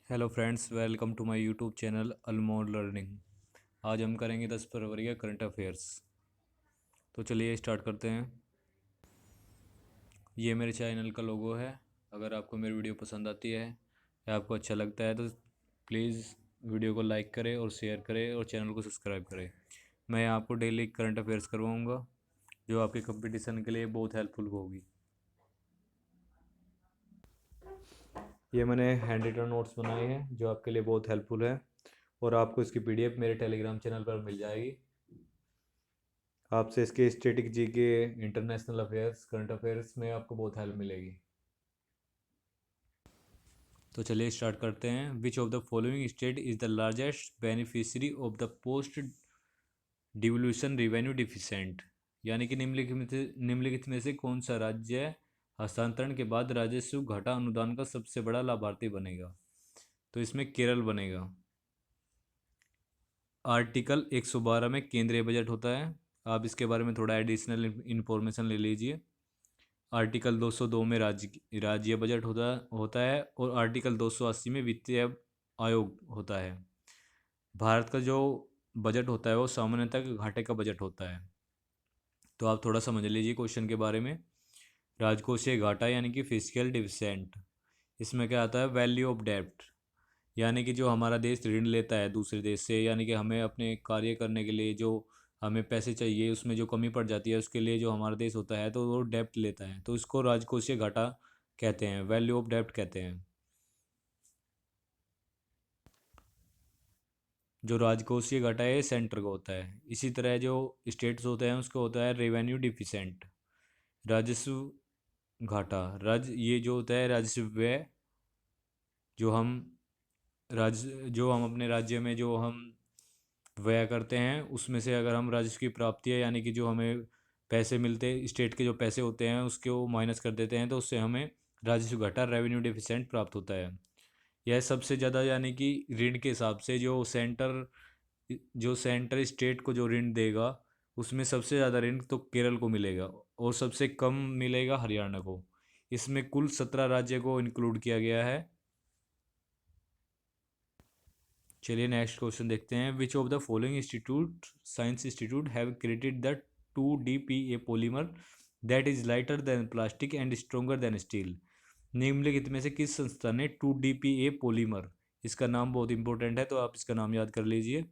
Hello friends, welcome to my YouTube channel Anmol learning. आज हम करेंगे 10 फरवरी का करंट अफेयर्स। तो चलिए स्टार्ट करते हैं। ये मेरे चैनल का लोगो है। अगर आपको मेरी वीडियो पसंद आती है या आपको अच्छा लगता है तो प्लीज़ वीडियो को लाइक करें और शेयर करें और चैनल को सब्सक्राइब करें। मैं आपको डेली करंट अफेयर्स करवाऊँगा जो आपके कंपटीशन के लिए बहुत हेल्पफुल होगी। ये मैंने हैंड रिटन नोट्स बनाए हैं जो आपके लिए बहुत हेल्पफुल है और आपको इसकी पीडीएफ मेरे टेलीग्राम चैनल पर मिल जाएगी। आपसे इसके स्टैटिक जी के इंटरनेशनल अफेयर्स करंट अफेयर्स में आपको बहुत हेल्प मिलेगी। तो चलिए स्टार्ट करते हैं। Which of the following state is the largest beneficiary of the post devolution revenue डिफिशेंट, यानी कि निम्नलिखित में से कौन सा राज्य हस्तांतरण के बाद राजस्व घाटा अनुदान का सबसे बड़ा लाभार्थी बनेगा? तो इसमें केरल बनेगा। आर्टिकल 112 में केंद्रीय बजट होता है। आप इसके बारे में थोड़ा एडिशनल इंफॉर्मेशन ले लीजिए। आर्टिकल 202 में राज्य बजट होता है और आर्टिकल 280 में वित्तीय आयोग होता है। भारत का जो बजट होता है वो सामान्यतः घाटे का बजट होता है। तो आप थोड़ा समझ लीजिए क्वेश्चन के बारे में। राजकोषीय घाटा यानी कि फिस्कल डिफिसिएंट, इसमें क्या आता है? वैल्यू ऑफ डेब्ट, यानी कि जो हमारा देश ऋण लेता है दूसरे देश से, यानी कि हमें अपने कार्य करने के लिए जो हमें पैसे चाहिए उसमें जो कमी पड़ जाती है उसके लिए जो हमारा देश होता है तो वो डेब्ट लेता है, तो इसको राजकोषीय घाटा कहते हैं, वैल्यू ऑफ डेब्ट कहते हैं। जो राजकोषीय घाटा है सेंटर का होता है। इसी तरह जो स्टेट्स होते हैं उसको होता है रेवेन्यू डिफिशेंट, राजस्व घाटा। ये जो होता है राजस्व व्यय, जो हम जो हम अपने राज्य में जो हम व्यय करते हैं उसमें से अगर हम राजस्व की प्राप्ति है, यानी कि जो हमें पैसे मिलते हैं स्टेट के जो पैसे होते हैं उसके वो माइनस कर देते हैं तो उससे हमें राजस्व घाटा रेवेन्यू डिफिसिएंट प्राप्त होता है। यह सबसे ज़्यादा, यानी कि ऋण के हिसाब से जो सेंटर स्टेट को जो ऋण देगा उसमें सबसे ज़्यादा ऋण तो केरल को मिलेगा और सबसे कम मिलेगा हरियाणा को। इसमें कुल 17 राज्य को इंक्लूड किया गया है। चलिए नेक्स्ट क्वेश्चन देखते हैं। Which of the following institute science institute have created the 2DPA polymer that is lighter than plastic and stronger then steel? निम्नलिखित में से किस संस्था ने 2DPA पॉलीमर, इसका नाम बहुत इंपॉर्टेंट है तो आप इसका नाम याद कर लीजिए,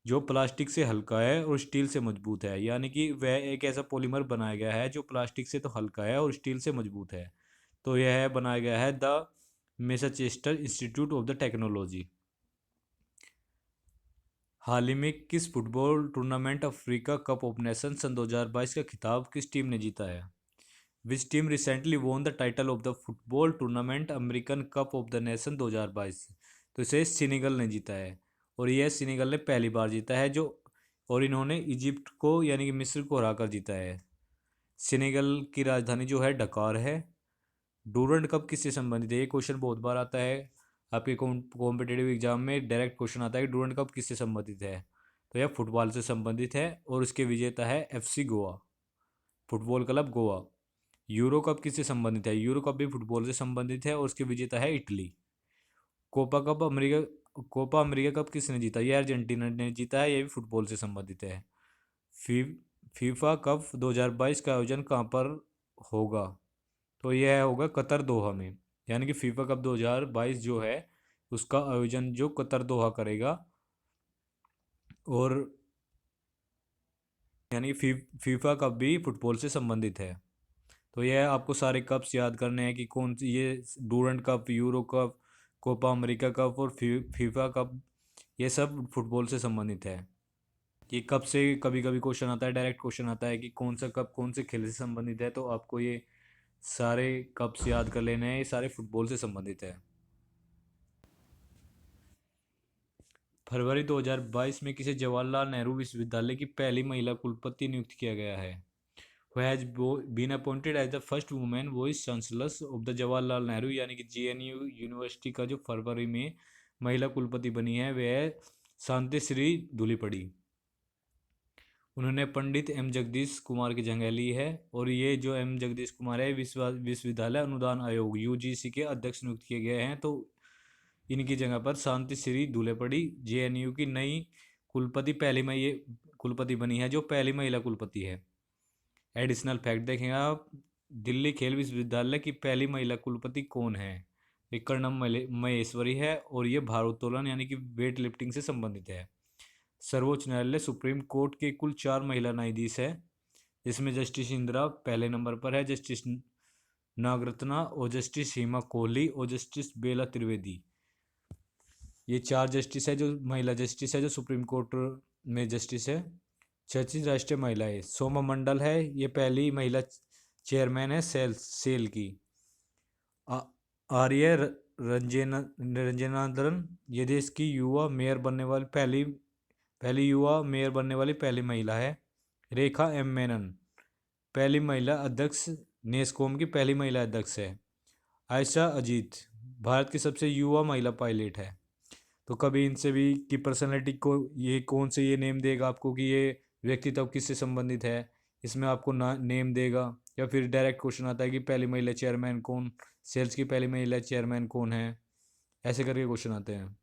जो प्लास्टिक से हल्का है और स्टील से मजबूत है, यानी कि वह एक ऐसा पॉलीमर बनाया गया है जो प्लास्टिक से तो हल्का है और स्टील से मजबूत है। तो यह बनाया गया है the Massachusetts Institute of the Technology. हाल ही में किस football tournament Africa cup of nation सन 2022 का खिताब किस टीम ने जीता है? Which team recently won the title of the football tournament American cup of the nation 2022? तो इसे सेनेगल ने जीता है और यह सेनेगल ने पहली बार जीता है जो, और इन्होंने इजिप्ट को यानी कि मिस्र को हराकर जीता है। सेनेगल की राजधानी जो है डकार है। डूरंड कप किससे संबंधित है? ये क्वेश्चन बहुत बार आता है आपके कॉम्पिटेटिव एग्जाम में, डायरेक्ट क्वेश्चन आता है कि डूरंड कप किससे संबंधित है। तो यह फुटबॉल से संबंधित है और इसके विजेता है FC Goa, football club Goa. Euro cup किससे संबंधित है? यूरो कप भी फुटबॉल से संबंधित है और उसके विजेता है इटली। कोपा अमेरिका कप किसने जीता? यह अर्जेंटीना ने जीता है, यह भी फुटबॉल से संबंधित है। फी फीफा कप 2022 का आयोजन कहाँ पर होगा? तो यह होगा कतर दोहा में, यानी कि फीफा कप 2022 जो है उसका आयोजन जो कतर दोहा करेगा। और यानी फीफा कप भी फुटबॉल से संबंधित है। तो यह आपको सारे कप्स याद करने हैं कि कौन सी ये Durand cup, Euro cup, Copa America cup और फीफा कप, ये सब फुटबॉल से संबंधित है। ये कप से कभी कभी क्वेश्चन आता है, डायरेक्ट क्वेश्चन आता है कि कौन सा कप कौन से खेल से संबंधित है, तो आपको ये सारे कप्स याद कर लेने हैं, ये सारे फुटबॉल से संबंधित है। फरवरी 2022 में किसे जवाहरलाल नेहरू विश्वविद्यालय की पहली महिला कुलपति नियुक्त किया गया है? Who has been appointed as the first woman vice chancellor of the Jawaharlal Nehru, यानी कि JNU यूनिवर्सिटी का जो फरवरी में महिला कुलपति बनी है वह है शांति श्री धूलीपड़ी। उन्होंने पंडित जगदीश कुमार की जगह ली है और ये जो जगदीश कुमार है विश्वविद्यालय अनुदान आयोग UGC के अध्यक्ष नियुक्त किए गए हैं। तो इनकी जगह पर शांति श्री दूल्हे पड़ी जेएनयू की नई कुलपति पहली मई कुलपति बनी है, जो पहली महिला कुलपति है। एडिशनल फैक्ट देखेंगे आप, दिल्ली खेल विश्वविद्यालय की पहली महिला कुलपति कौन है? विक्रम महेश्वरी है, और ये भारोत्तोलन यानी कि वेट लिफ्टिंग से संबंधित है। सर्वोच्च न्यायालय सुप्रीम कोर्ट के कुल 4 महिला न्यायाधीश है, जिसमें जस्टिस इंदिरा पहले नंबर पर है, जस्टिस नागरत्ना और जस्टिस हेमा कोहली और जस्टिस बेला त्रिवेदी। ये 4 जस्टिस है, जो महिला जस्टिस है जो सुप्रीम कोर्ट में जस्टिस है। 36 राष्ट्रीय महिलाएं, सोमा मंडल है, ये पहली महिला चेयरमैन है सेल की। आर्य रंजनादरन, ये देश की युवा मेयर बनने वाली पहली युवा मेयर बनने वाली पहली महिला है। रेखा एम मेनन, पहली महिला अध्यक्ष, नेस्कॉम की पहली महिला अध्यक्ष है। आयशा अजीत, भारत की सबसे युवा महिला पायलट है। तो कभी इनसे भी की पर्सनैलिटी को ये कौन से ये नेम देगा आपको कि ये व्यक्तित्व किससे संबंधित है, इसमें आपको ना नेम देगा, या फिर डायरेक्ट क्वेश्चन आता है कि पहली महिला चेयरमैन कौन, सेल्स की पहली महिला चेयरमैन कौन है, ऐसे करके क्वेश्चन आते हैं।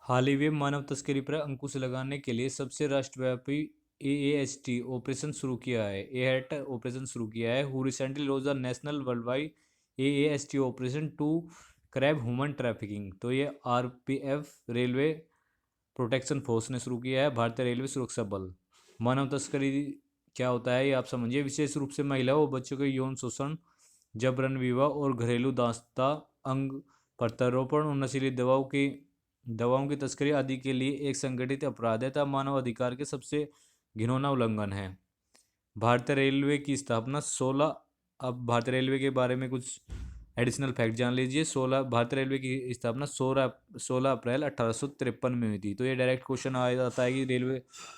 हाल ही में मानव तस्करी पर अंकुश लगाने के लिए सबसे राष्ट्रव्यापी AAST ऑपरेशन शुरू किया है। एहट ऑपरेशन शुरू किया है। Who recently launched the national world wide AAST operation to crab human trafficking. तो ये RPF रेलवे प्रोटेक्शन फोर्स ने शुरू किया है, भारतीय रेलवे सुरक्षा बल। मानव तस्करी क्या होता है ये आप समझिए। विशेष रूप से महिलाओं और बच्चों के यौन शोषण, जबरन विवाह और घरेलू दास्ता, अंग प्रत्यारोपण और नशीली दवाओं की तस्करी आदि के लिए एक संगठित अपराध है तथा मानव अधिकार के सबसे घिनौना उल्लंघन है। भारतीय रेलवे की स्थापना 16, अब भारतीय रेलवे के बारे में कुछ एडिशनल फैक्ट जान लीजिए। भारतीय रेलवे की स्थापना 16 अप्रैल 1853 में हुई थी। तो ये डायरेक्ट क्वेश्चन आ जाता है कि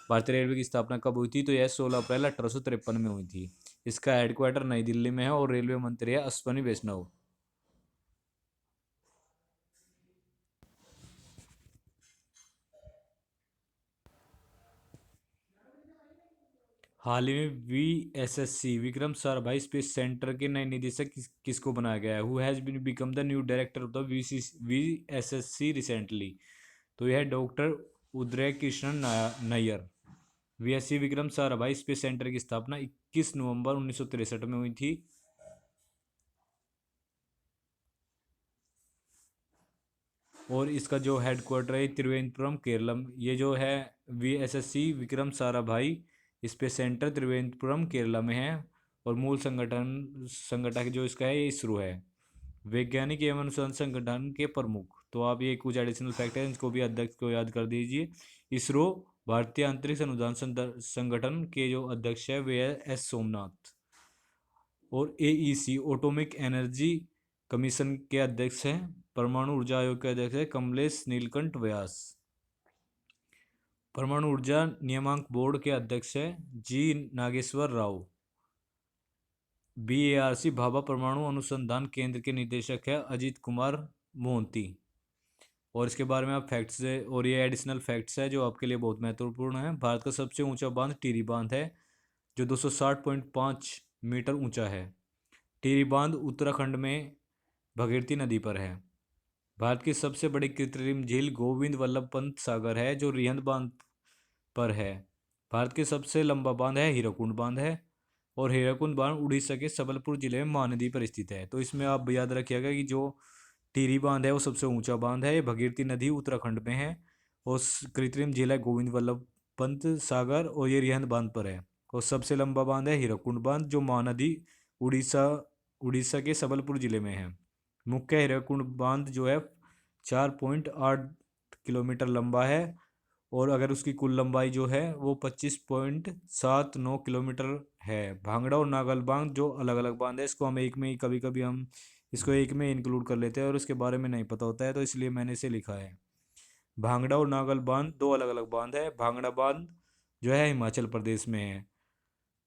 भारतीय रेलवे की स्थापना कब हुई थी, तो यह 16 अप्रैल 1853 में हुई थी। इसका हेडक्वार्टर नई दिल्ली में है और रेलवे मंत्री है अश्वनी वैष्णव। हाल ही में VSSC Vikram Sarabhai space centre के नए निदेशक किसको बनाया गया है? Who has been become the new director of the VSSC recently? तो यह doctor Uday Krishnan Nair. VSC Vikram Sarabhai space centre की स्थापना 21 नवंबर 1963 में हुई थी। और इसका जो हेडक्वार्टर है त्रिवेंद्रपुरम केरलम। ये जो है VSSC Vikram Sarabhai space centre Thiruvananthapuram Kerala में है। और मूल संगठक जो इसका है ये इसरो है। वैज्ञानिक एवं अनुसंधान संगठन के प्रमुख, तो आप ये कुछ एडिशनल फैक्ट है इनको भी अध्यक्ष को याद कर दीजिए। इसरो भारतीय अंतरिक्ष अनुसंधान संगठन के जो अध्यक्ष है वे है S सोमनाथ। और AEC एटॉमिक एनर्जी कमीशन के अध्यक्ष हैं, परमाणु ऊर्जा आयोग के अध्यक्ष है कमलेश नीलकंठ व्यास। परमाणु ऊर्जा नियामक बोर्ड के अध्यक्ष है G नागेश्वर राव। BARC भाभा परमाणु अनुसंधान केंद्र के निदेशक है अजीत कुमार मोहंती। और इसके बारे में आप फैक्ट्स है, और ये एडिशनल फैक्ट्स है जो आपके लिए बहुत महत्वपूर्ण है। भारत का सबसे ऊंचा बांध टिहरी बांध है, जो 260.5 मीटर ऊंचा है। टिहरी बांध उत्तराखंड में भगीरथी नदी पर है। भारत की सबसे बड़ी कृत्रिम झील गोविंद वल्लभ पंत सागर है, जो रिहंद बांध पर है। भारत के सबसे लंबा बांध है हीराकुंड बांध है, और हीराकुंड बांध उड़ीसा के सबलपुर जिले में महानदी पर स्थित है। तो इसमें आप याद रखिएगा कि जो टिहरी बांध है वो सबसे ऊंचा बांध है, ये भगीरथी नदी उत्तराखंड में है। और कृत्रिम झील है गोविंद वल्लभ पंत सागर, और ये रिहंद बांध पर है। और सबसे लंबा बांध है हीराकुंड बांध, जो महानदी उड़ीसा उड़ीसा के सबलपुर जिले में है। मुख्य हीराकुंड बांध जो है 4.8 किलोमीटर लंबा है, और अगर उसकी कुल लंबाई जो है वो 25.79 किलोमीटर है। भांगड़ा और नागल बांध जो अलग अलग बांध है, इसको हम एक में ही कभी कभी हम इसको एक में इंक्लूड कर लेते हैं और उसके बारे में नहीं पता होता है, तो इसलिए मैंने इसे लिखा है। भांगड़ा और नागल बांध दो अलग अलग बांध है। भांगड़ा बांध जो है हिमाचल प्रदेश में है,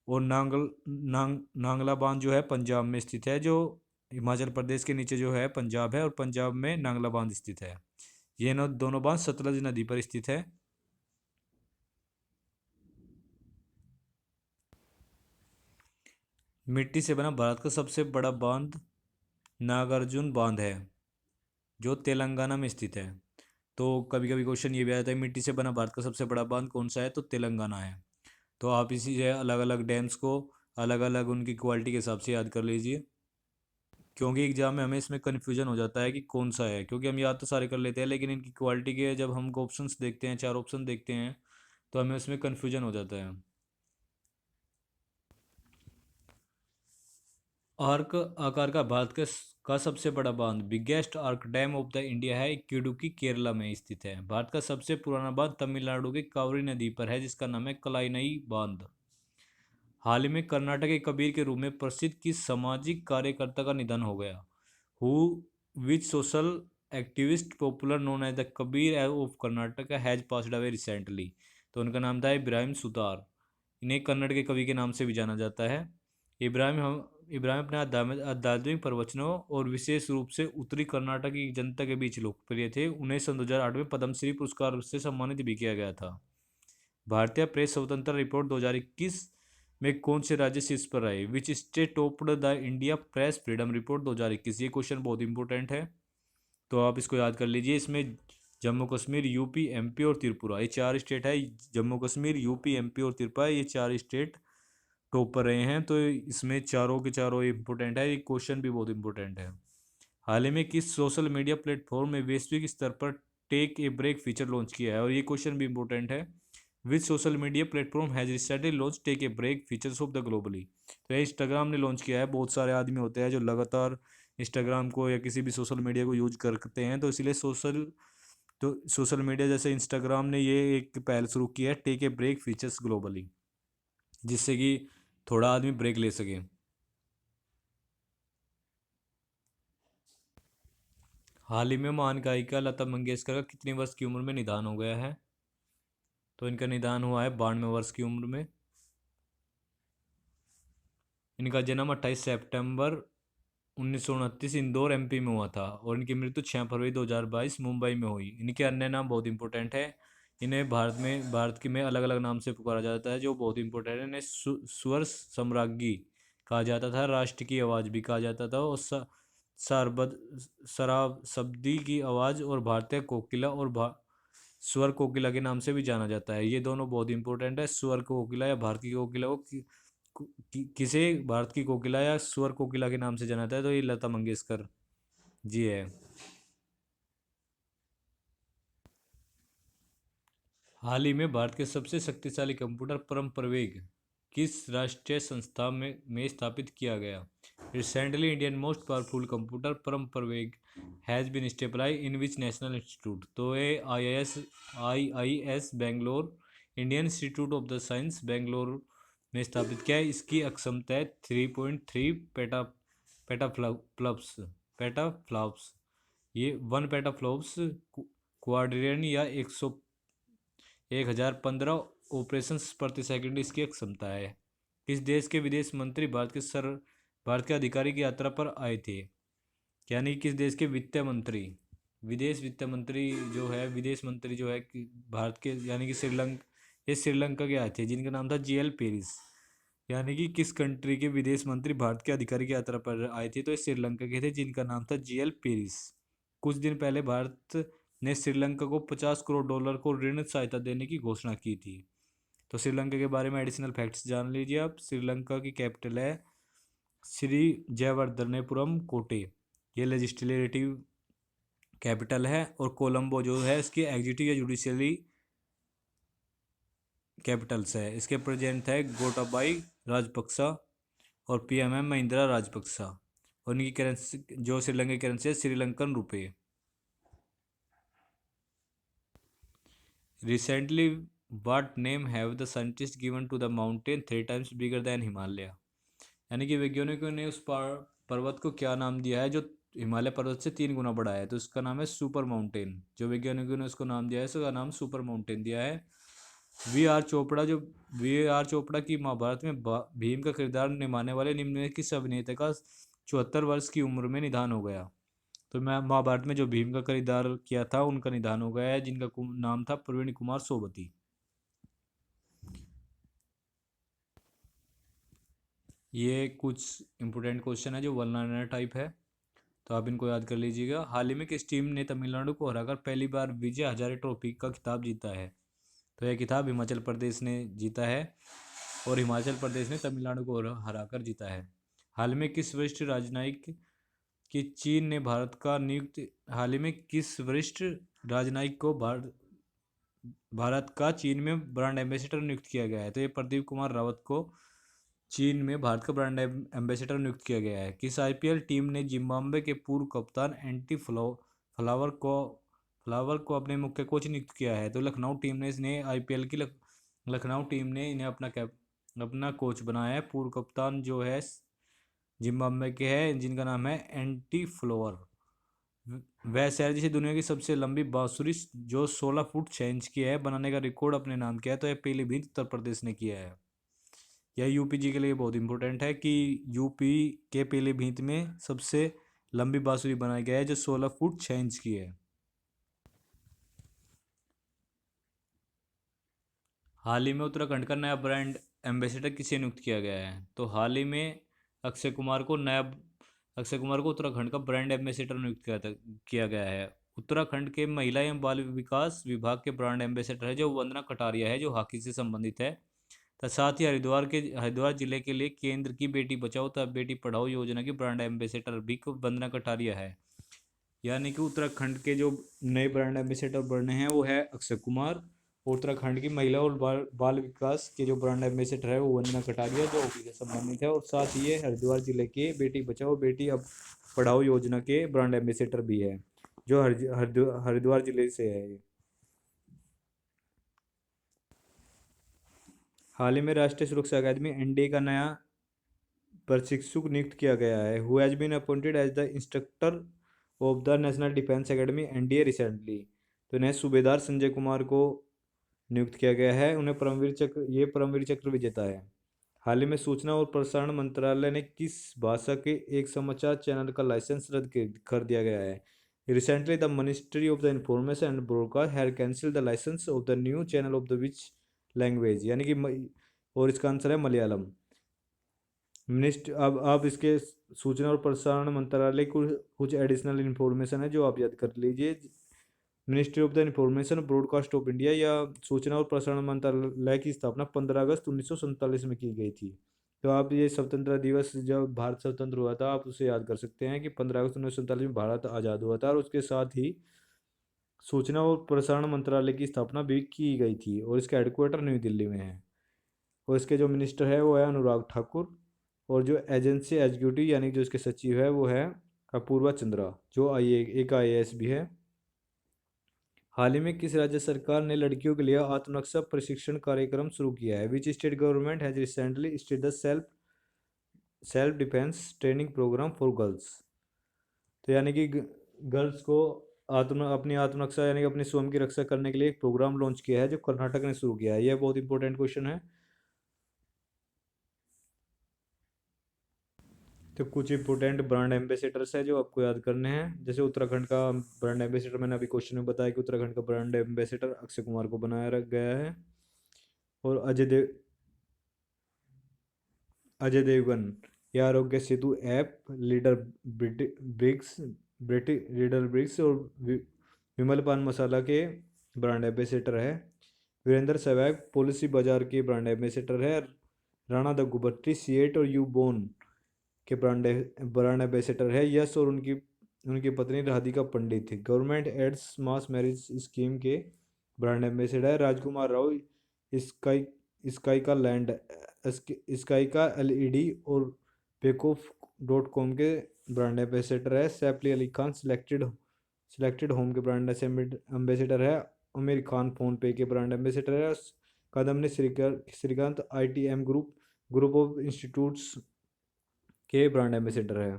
और नांगला बांध जो है पंजाब में स्थित है। जो हिमाचल प्रदेश के नीचे जो है पंजाब है, और पंजाब में नांगला बांध स्थित है। ये दोनों बांध सतलज नदी पर स्थित है। मिट्टी से बना भारत का सबसे बड़ा बांध नागार्जुन बांध है। जो तेलंगाना में स्थित है। तो कभी कभी क्वेश्चन ये भी आता है मिट्टी से बना भारत का सबसे बड़ा बांध कौन सा है, तो तेलंगाना है। तो आप इसी से अलग अलग डैम्स को अलग अलग उनकी क्वालिटी के हिसाब से याद कर लीजिए, क्योंकि एग्जाम में हमें इसमें कन्फ्यूजन हो जाता है कि कौन सा है, क्योंकि हम याद तो सारे कर लेते हैं लेकिन इनकी क्वालिटी के जब हम ऑप्शंस देखते हैं, चार ऑप्शन देखते हैं, तो हमें उसमें कन्फ्यूजन हो जाता है। आर्क आकार का भारत का सबसे बड़ा बांध, biggest arc dam of the India है, किडुक्की केरला में स्थित है। भारत का सबसे पुराना बांध तमिलनाडु की कावेरी नदी पर है, जिसका नाम है कलाइनई बांध। हाल ही में कर्नाटक के कबीर के रूप में प्रसिद्ध किस सामाजिक कार्यकर्ता का निधन हो गया? Who which social activist popular known as the Kabir of Karnataka has passed away recently? तो उनका नाम था इब्राहिम सुतार। इन्हें कन्नड़ के कवि के नाम से भी जाना जाता है। इब्राहिम अपने आध्यात्मिक प्रवचनों और विशेष रूप से उत्तरी कर्नाटक की जनता के बीच लोकप्रिय थे। उन्हें सन 2008 में पद्मश्री पुरस्कार से सम्मानित भी किया गया था। भारतीय प्रेस स्वतंत्रता रिपोर्ट 2021 में कौन से राज्य शीर्ष पर रहे? Which state topped the India press freedom report 2021? ये क्वेश्चन बहुत इंपॉर्टेंट है, तो आप इसको याद कर लीजिए। इसमें जम्मू कश्मीर, यूपी, एमपी और त्रिपुरा, ये चार स्टेट है। जम्मू कश्मीर, यूपी, एमपी और त्रिपुरा, ये चार स्टेट टॉप पर रहे हैं। तो इसमें चारों के चारों इंपॉर्टेंट है, ये क्वेश्चन भी बहुत इंपॉर्टेंट है। हाल ही में किस सोशल मीडिया प्लेटफॉर्म में वैश्विक स्तर पर take a break feature launch किया है? और ये क्वेश्चन भी इंपॉर्टेंट है। Which social media platform has recently launch take a break features of the globally? तो ये इंस्टाग्राम ने लॉन्च किया है। बहुत सारे आदमी होते हैं जो लगातार इंस्टाग्राम को या किसी भी सोशल मीडिया को यूज करते हैं, तो इसलिए सोशल मीडिया जैसे इंस्टाग्राम ने ये एक पहल शुरू की है, take a break features globally, जिससे कि थोड़ा आदमी ब्रेक ले सके। हाल ही में महान गायिका लता मंगेशकर का कितनी वर्ष की उम्र में निधन हो गया है? तो इनका निधन हुआ है 92 वर्ष की उम्र में। इनका जन्म 28 सितंबर 1929 इंदौर एमपी में हुआ था, और इनकी मृत्यु 6 फरवरी 2022 मुंबई में हुई। इनके अन्य नाम बहुत इंपॉर्टेंट है। इन्हें भारत के में अलग अलग नाम से पुकारा जाता है, जो बहुत इंपॉर्टेंट है। इन्हें स्वर सम्राज्ञी कहा जाता था, राष्ट्र की आवाज़ भी कहा जाता था, और सरबद शराबदी की आवाज़, और भारतीय कोकिला और स्वर कोकिला के नाम से भी जाना जाता है। ये दोनों बहुत इंपॉर्टेंट है। स्वर कोकिला या भारतीय कोकिला को किसे भारत की कोकिला या स्वर कोकिला के नाम से जाना जाता है, तो ये लता मंगेशकर जी है। हाल ही में भारत के सबसे शक्तिशाली कंप्यूटर परम प्रवेग किस राष्ट्रीय संस्था में स्थापित किया गया? Recently Indian most powerful computer Param Pravega has been stabilize in which national institute? तो ये I I S Bangalore, Indian institute of the science Bangalore में स्थापित किया है। इसकी अक्षमता है 3.3 पेटाफ्लॉप्स पेटाफ्लॉप्स। ये 1 पेटाफ्लॉप्स क्वाड्रिलियन या 1015 ऑपरेशंस प्रति सेकंड इसकी क्षमता है। किस देश के विदेश मंत्री भारत के आधिकारिक यात्रा पर आए थे? यानी किस देश के वित्त मंत्री जो है, विदेश मंत्री जो है कि भारत के, यानी कि श्रीलंका के आए थे, जिनका नाम था GL पेरिस। यानी कि किस कंट्री के विदेश मंत्री भारत के आधिकारिक यात्रा पर आए थे, तो ये श्रीलंका के थे, जिनका नाम था GL पेरिस। कुछ दिन पहले भारत ने श्रीलंका को $50 करोड़ को ऋण सहायता देने की घोषणा की थी। तो श्रीलंका के बारे में एडिशनल फैक्ट्स जान लीजिए आप। श्रीलंका की कैपिटल है श्री जयवर्धनेपुरम कोटे, ये लेजिस्लेटिव कैपिटल है। और कोलंबो जो है इसकी एग्जीक्यूटिव या जुडिशियरी कैपिटल्स है। इसके प्रेसिडेंट है गोटाबाई राजपक्सा, और PM है महिंद्रा राजपक्सा। और इनकी करेंसी जो श्रीलंका की करेंसी है श्रीलंकन रुपये। Recently what name have the scientist given to the mountain 3 times bigger than Himalaya? यानी कि वैज्ञानिकों ने उस पर्वत को क्या नाम दिया है जो हिमालय पर्वत से 3 गुना बड़ा है? तो उसका नाम है सुपर माउंटेन। जो वैज्ञानिकों ने उसको नाम दिया है, उसका नाम सुपर माउंटेन दिया है। वी आर चोपड़ा की महाभारत में भीम का किरदार निभाने वाले निम्नलिखित किस अभिनेता का 74 वर्ष की उम्र में निधन हो गया? तो मैं महाभारत में जो भीम का किरदार किया था उनका निधन हो गया है, जिनका नाम था प्रवीण कुमार सोबती। ये कुछ इंपोर्टेंट क्वेश्चन है जो 1 लाइनर टाइप है। तो आप इनको याद कर लीजिएगा। हाल ही में किस टीम ने तमिलनाडु को हराकर पहली बार विजय हजारे ट्रॉफी का खिताब जीता है? तो यह खिताब हिमाचल प्रदेश ने जीता है और हिमाचल प्रदेश ने तमिलनाडु को हराकर जीता है। हाल में किस वरिष्ठ राजनयिक कि चीन ने भारत का नियुक्त हाल ही में किस वरिष्ठ राजनयिक को भारत का चीन में ब्रांड एम्बेसडर नियुक्त किया गया है? तो ये प्रदीप कुमार रावत को चीन में भारत का ब्रांड एम्बेसडर नियुक्त किया गया है। किस आईपीएल टीम ने जिम्बाब्वे के पूर्व कप्तान एंटी फ्लावर को अपने मुख्य कोच नियुक्त किया है? तो लखनऊ टीम ने इसने आईपीएल की लखनऊ टीम ने इन्हें अपना कोच बनाया है। पूर्व कप्तान जो है जिम्बाब्वे के हैं, जिनका नाम है एंटी फ्लोवर। वह शहर जिसे दुनिया की सबसे लंबी बांसुरी जो 16 फुट 6 इंच की है बनाने का रिकॉर्ड अपने नाम किया है, तो यह पीलीभीत उत्तर प्रदेश ने किया है। यह यूपी जी के लिए बहुत इंपॉर्टेंट है कि यूपी के पीलीभीत में सबसे लंबी बांसुरी बनाई गई है जो 16 फुट 6 इंच की है। हाल ही में उत्तराखंड का नया ब्रांड एम्बेसडर किसे नियुक्त किया गया है? तो हाल ही में अक्षय कुमार को उत्तराखंड का ब्रांड एम्बेसडर नियुक्त किया गया है। उत्तराखंड के महिला एवं बाल विकास विभाग के ब्रांड एम्बेसडर है जो वंदना कटारिया है, जो हॉकी से संबंधित है। तो साथ ही हरिद्वार जिले के लिए केंद्र की बेटी बचाओ तब बेटी पढ़ाओ योजना की ब्रांड एम्बेसडर भी वंदना कटारिया है। यानी कि उत्तराखंड के जो नए ब्रांड एम्बेसडर बने हैं वो है अक्षय कुमार। उत्तराखंड की महिला और बाल विकास के जो ब्रांड एम्बेसडर है वो वंदना कटारिया, जो हॉकी से संबंधित है। और साथ ही ये हरिद्वार जिले के बेटी बचाओ बेटी अब पढ़ाओ योजना के ब्रांड एम्बेसडर भी है, जो हरिद्वार जिले से है। हाल ही में राष्ट्रीय सुरक्षा अकादमी एनडीए का नया प्रशिक्षु नियुक्त किया गया है। Who has been appointed as the instructor of the national defence academy NDA recently? तो नए सूबेदार संजय कुमार को नियुक्त किया गया है। उन्हें परमवीर चक्र विजेता है। हाल ही में सूचना और प्रसारण मंत्रालय ने किस भाषा के एक समाचार चैनल का लाइसेंस रद्द कर दिया गया है? Recently the ministry of the information and broadcast had cancel the licence of the new channel of the which language, यानी कि और इसका आंसर है मलयालम। मिनिस्ट्री अब इसके सूचना और प्रसारण मंत्रालय को कुछ एडिशनल इन्फॉर्मेशन है जो आप याद कर लीजिए। Ministry of the information broadcast of India या सूचना और प्रसारण मंत्रालय की स्थापना 15 अगस्त 1947 में की गई थी। तो आप ये स्वतंत्रता दिवस जब भारत स्वतंत्र हुआ था आप उसे याद कर सकते हैं कि 15 अगस्त 1947 में भारत आज़ाद हुआ था, और उसके साथ ही सूचना और प्रसारण मंत्रालय की स्थापना भी की गई थी और इसका हेडक्वार्टर नई दिल्ली में है। और इसके जो मिनिस्टर है वो है अनुराग ठाकुर, और जो एजेंसी एग्जीक्यूटिव यानी जो इसके सचिव है वो है अपूर्वा चंद्रा, जो एक आईएएस भी है। हाल ही में किस राज्य सरकार ने लड़कियों के लिए आत्मरक्षा प्रशिक्षण कार्यक्रम शुरू किया है? Which state government has recently started the self defence training programme for girls? तो यानी कि गर्ल्स को अपनी आत्मरक्षा यानी कि अपनी स्वयं की रक्षा करने के लिए एक प्रोग्राम लॉन्च किया है जो कर्नाटक ने शुरू किया है। यह बहुत इंपॉर्टेंट क्वेश्चन है। तो कुछ इंपॉर्टेंट ब्रांड एम्बेसडर्स है जो आपको याद करने हैं। जैसे उत्तराखंड का ब्रांड एम्बेसडर मैंने अभी क्वेश्चन में बताया कि उत्तराखंड का ब्रांड एम्बेसडर अक्षय कुमार को बनाया गया है। और अजय देवगन या Aarogya Setu app leader BRICS और विमल पान मसाला के ब्रांड एम्बेसडर है। वीरेंद्र सहवाग पॉलिसी बाजार के ब्रांड एम्बेसडर है। राणा दग्गुबत्ती सिएट और यू बोन के ब्रांड एम्बेसडर है। यश और उनकी उनकी पत्नी Radhika Pandit government aids mass marriage scheme के ब्रांड एम्बेसडर है। राजकुमार राव स्काई स्काई का स्काई का एलईडी और पेकॉफ .com के ब्रांड एम्बेसडर है। सैफ अली खान सिलेक्टेड होम के ब्रांड एम्बेसडर है। आमिर खान फोन पे के ब्रांड एम्बेसडर है। Kadam Srikanth ITM group of institutes के ब्रांड एम्बेसडर है।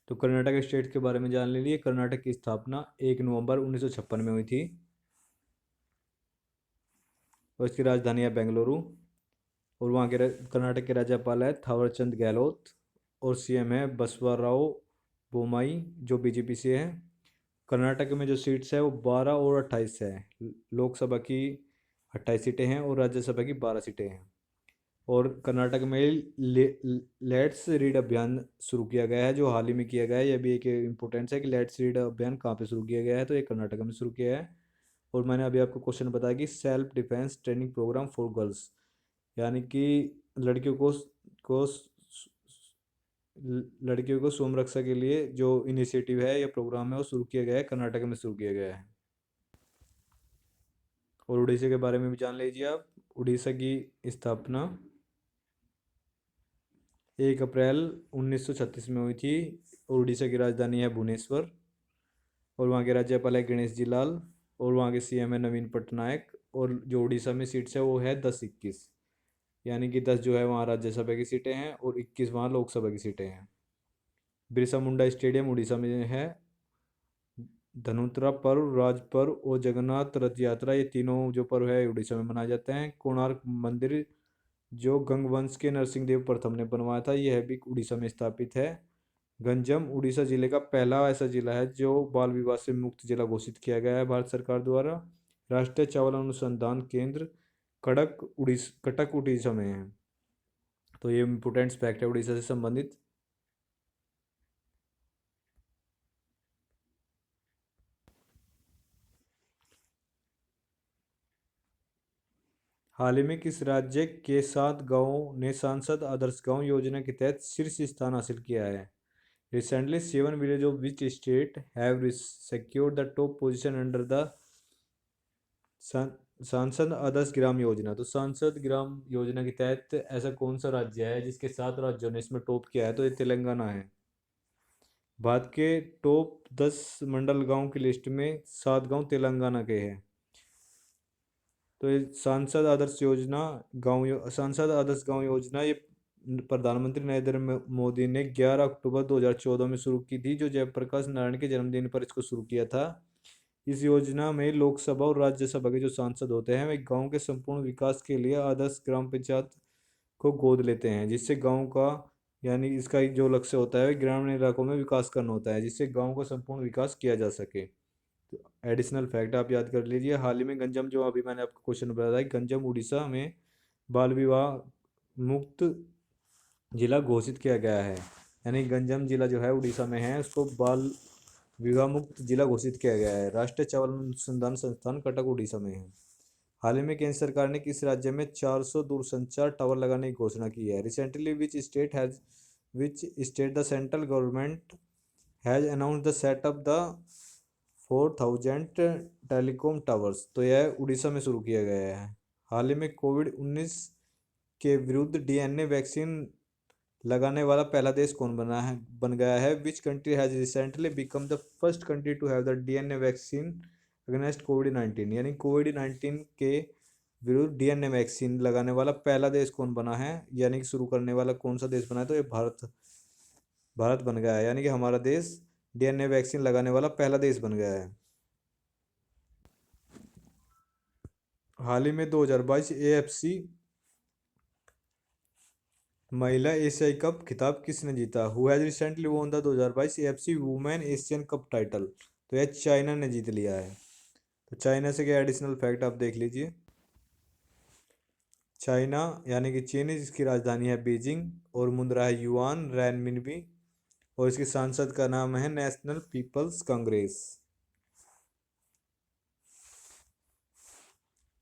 तो कर्नाटक स्टेट के बारे में जान लीजिए। कर्नाटक की स्थापना 1 नवंबर 1956 में हुई थी और इसकी राजधानी है बेंगलुरु। और वहाँ के कर्नाटक के राज्यपाल है थावरचंद गहलोत और CM है बसवराव बोमाई जो बीजेपी से है। कर्नाटक में जो सीट्स है वो 12 और 28 है। लोकसभा की 28 सीटें हैं और राज्यसभा की 12 सीटें हैं। और कर्नाटक में लेट्स रीड अभियान शुरू किया गया है, जो हाल ही में किया गया है। यह भी एक इम्पोर्टेंस है कि लेट्स रीड अभियान कहाँ पे शुरू किया गया है, तो ये कर्नाटक में शुरू किया है। और मैंने अभी आपको क्वेश्चन बताया कि self defence training programme for girls, यानी कि लड़कियों को लड़कियों को स्वयं रक्षा के लिए जो इनिशिएटिव है या प्रोग्राम है वो शुरू किया गया है, कर्नाटक में शुरू किया गया है। और उड़ीसा के बारे में भी जान लीजिए आप। उड़ीसा की स्थापना 1 अप्रैल 1936 में हुई थी। और उड़ीसा की राजधानी है भुवनेश्वर। और वहाँ के राज्यपाल है गणेश जी लाल। और वहाँ के सीएम है नवीन पटनायक। और जो उड़ीसा में सीट्स है वो है 10-21, यानी कि 10 जो है वहाँ राज्यसभा की सीटें हैं और 21 वहाँ लोकसभा की सीटें हैं। बिरसा मुंडा स्टेडियम उड़ीसा में है। धनुत्रा पर्व, राज पर्व और जगन्नाथ रथ यात्रा, ये तीनों जो पर्व है उड़ीसा में मनाए जाते हैं। कोणार्क मंदिर जो गंग वंश के नरसिंह देव प्रथम ने बनवाया था, यह भी उड़ीसा में स्थापित है। गंजम उड़ीसा जिले का पहला ऐसा जिला है जो बाल विवाह से मुक्त जिला घोषित किया गया है भारत सरकार द्वारा। राष्ट्रीय चावल अनुसंधान केंद्र कटक उड़ीसा में है। तो ये इम्पोर्टेंट फैक्ट है उड़ीसा से संबंधित। हाल ही में किस राज्य के 7 गांवों ने सांसद आदर्श गांव योजना के तहत शीर्ष स्थान हासिल किया है? Recently, 7 villages of which state have secured the top position under the सांसद आदर्श ग्राम योजना? तो सांसद ग्राम योजना के तहत ऐसा कौन सा राज्य है जिसके 7 राज्यों ने इसमें टॉप किया है? तो ये तेलंगाना है। भारत के टॉप 10 मंडल गांव की लिस्ट में 7 गांव तेलंगाना के हैं। तो ये सांसद आदर्श गांव योजना ये प्रधानमंत्री नरेंद्र मोदी ने 11 अक्टूबर 2014 में शुरू की थी, जो जयप्रकाश नारायण के जन्मदिन पर इसको शुरू किया था। इस योजना में लोकसभा और राज्यसभा के जो सांसद होते हैं वे गांव के संपूर्ण विकास के लिए आदर्श ग्राम पंचायत को गोद लेते हैं, जिससे गांव का, यानी इसका जो लक्ष्य होता है ग्रामीण इलाकों में विकास करना होता है, जिससे गांव का संपूर्ण विकास किया जा सके। एडिशनल फैक्ट आप याद कर लीजिए। हाल ही में गंजम, जो अभी मैंने आपको क्वेश्चन बताया था, गंजम उड़ीसा में बाल विवाह मुक्त जिला घोषित किया गया है। यानी गंजम जिला जो है उड़ीसा में है, उसको बाल विवाह मुक्त जिला घोषित किया गया है। राष्ट्रीय चावल अनुसंधान संस्थान कटक उड़ीसा में है। हाल ही में केंद्र सरकार ने किस राज्य में 400 दूरसंचार टावर लगाने की घोषणा की है? Recently which state the central government has announce the setup the 4000 telecom towers? तो यह उड़ीसा में शुरू किया गया है। हाल ही में कोविड-19 के विरुद्ध डीएनए वैक्सीन लगाने वाला पहला देश कौन बन गया है? Which country has recently become the first country to have the DNA vaccine against कोविड-19? यानी कोविड-19 के विरुद्ध डीएनए वैक्सीन लगाने वाला पहला देश कौन बना है, यानी कि शुरू करने वाला कौन सा देश बना है? तो ये भारत बन गया है, यानी कि हमारा देश डीएनए वैक्सीन लगाने वाला पहला देश बन गया है। हाल ही में 2022 एएफसी महिला एशियाई कप खिताब किसने जीता? Who has recently won the 2022 AFC women Asian cup title? तो यह चाइना ने जीत लिया है। तो चाइना से क्या एडिशनल फैक्ट आप देख लीजिए। चाइना यानी कि चीन, जिसकी राजधानी है बीजिंग और मुद्रा है युआन रैनमिनबी, और इसके सांसद का नाम है नेशनल पीपल्स कांग्रेस।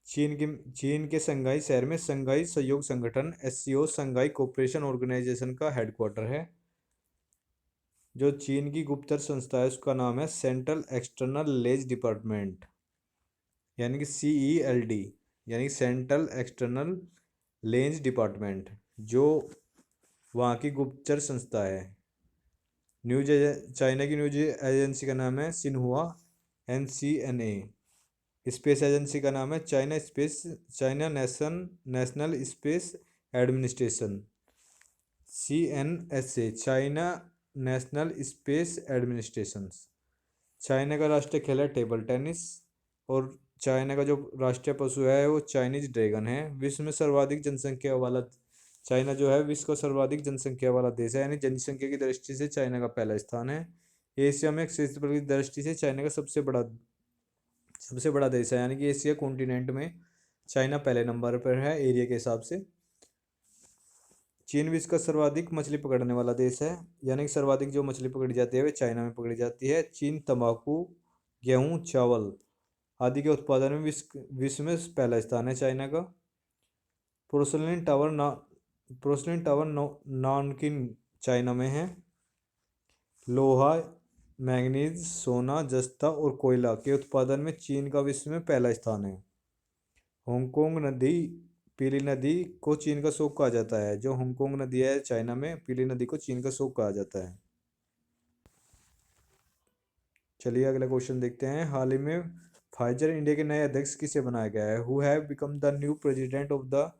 चीन के शंघाई शहर में शंघाई सहयोग संगठन एससीओ शंघाई कोऑपरेशन ऑर्गेनाइजेशन का हेडक्वार्टर है। जो चीन की गुप्तचर संस्था है उसका नाम है सेंट्रल एक्सटर्नल लेज डिपार्टमेंट, यानी कि CELD, यानी सेंट्रल एक्सटर्नल लेंस डिपार्टमेंट, जो वहाँ की गुप्तचर संस्था है। चाइना की न्यूज एजेंसी का नाम है सिन्हुआ NCNA। स्पेस एजेंसी का नाम है China national space administration, CNSA, China national space administration. China का राष्ट्रीय खेल है टेबल टेनिस। और चाइना का जो राष्ट्रीय पशु है वो चाइनीज ड्रैगन है। विश्व में सर्वाधिक जनसंख्या वाला चाइना जो है विश्व का सर्वाधिक जनसंख्या वाला देश है, यानी जनसंख्या की दृष्टि से चाइना का पहला स्थान है। एशिया में क्षेत्रफल की दृष्टि से चाइना का सबसे बड़ा देश है, यानी कि एशिया कॉन्टिनेंट में चाइना पहले नंबर पर है एरिया के हिसाब से। चीन विश्व का सर्वाधिक मछली पकड़ने वाला देश है, यानी कि सर्वाधिक जो मछली पकड़ी जाती है वे चाइना में पकड़ी जाती है। चीन तंबाकू, गेहूं, चावल आदि के उत्पादन में विश्व में पहला स्थान है चाइना का। पोर्सलिन टावर नानकिन चाइना में है। लोहा, मैंगनीज, सोना, जस्ता और कोयला के उत्पादन में चीन का विश्व में पहला स्थान है। हांगकांग नदी, पीली नदी को चीन का शोक कहा जाता है। जो हांगकांग नदी है चाइना में, पीली नदी को चीन का शोक कहा जाता है। चलिए अगला क्वेश्चन देखते हैं। हाल ही में फाइजर इंडिया के नए अध्यक्ष किसे बनाया गया है? Who have become the new president of the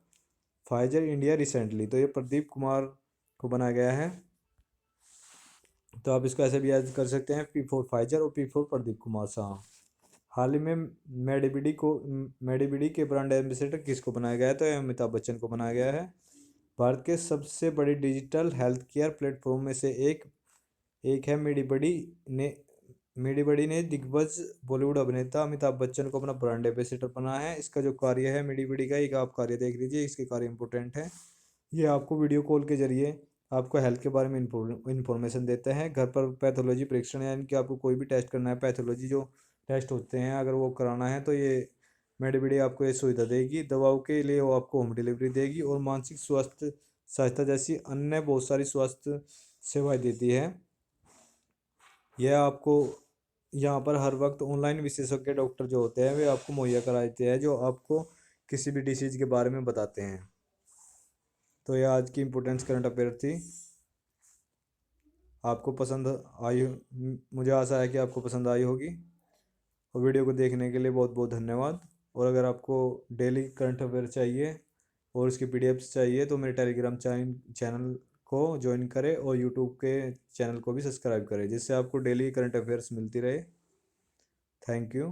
Pfizer India recently? तो ये प्रदीप कुमार को बनाया गया है। तो आप इसको ऐसे भी याद कर सकते हैं, P4 फाइजर और P4 प्रदीप कुमार शाह। हाल ही में मेडिबिडी के ब्रांड एम्बेसडर किसको बनाया गया है? तो ये अमिताभ बच्चन को बनाया गया है। भारत के सबसे बड़ी डिजिटल हेल्थ केयर प्लेटफॉर्म में से एक है मिडीबडी ने दिग्गज बॉलीवुड अभिनेता अमिताभ बच्चन को अपना ब्रांड एम्बेसडर बनाया है। इसका जो कार्य है मिडीबडी का, एक आप कार्य देख लीजिए, इसके कार्य इंपॉर्टेंट है। ये आपको वीडियो कॉल के जरिए आपको हेल्थ के बारे में इंफॉर्मेशन देते हैं। घर पर पैथोलॉजी परीक्षण, यानी कि आपको कोई भी टेस्ट करना है, पैथोलॉजी जो टेस्ट होते हैं अगर वो कराना है तो ये मेडिबडी आपको ये सुविधा देगी। दवाओं के लिए वो आपको होम डिलीवरी देगी और मानसिक स्वास्थ्य सहायता जैसी अन्य बहुत सारी स्वास्थ्य सेवाएं देती है। यह आपको यहाँ पर हर वक्त ऑनलाइन विशेषज्ञ डॉक्टर जो होते हैं वे आपको मुहैया कराते हैं, जो आपको किसी भी डिसीज के बारे में बताते हैं। तो यह आज की इम्पोर्टेंस करंट अफेयर थी। आपको पसंद आई, मुझे आशा है कि आपको पसंद आई होगी। और वीडियो को देखने के लिए बहुत बहुत धन्यवाद। और अगर आपको डेली करंट अफेयर चाहिए और उसकी पीडीएफ्स चाहिए तो मेरे टेलीग्राम चैनल को ज्वाइन करें और यूट्यूब के चैनल को भी सब्सक्राइब करें, जिससे आपको डेली करंट अफेयर्स मिलती रहे। Thank you.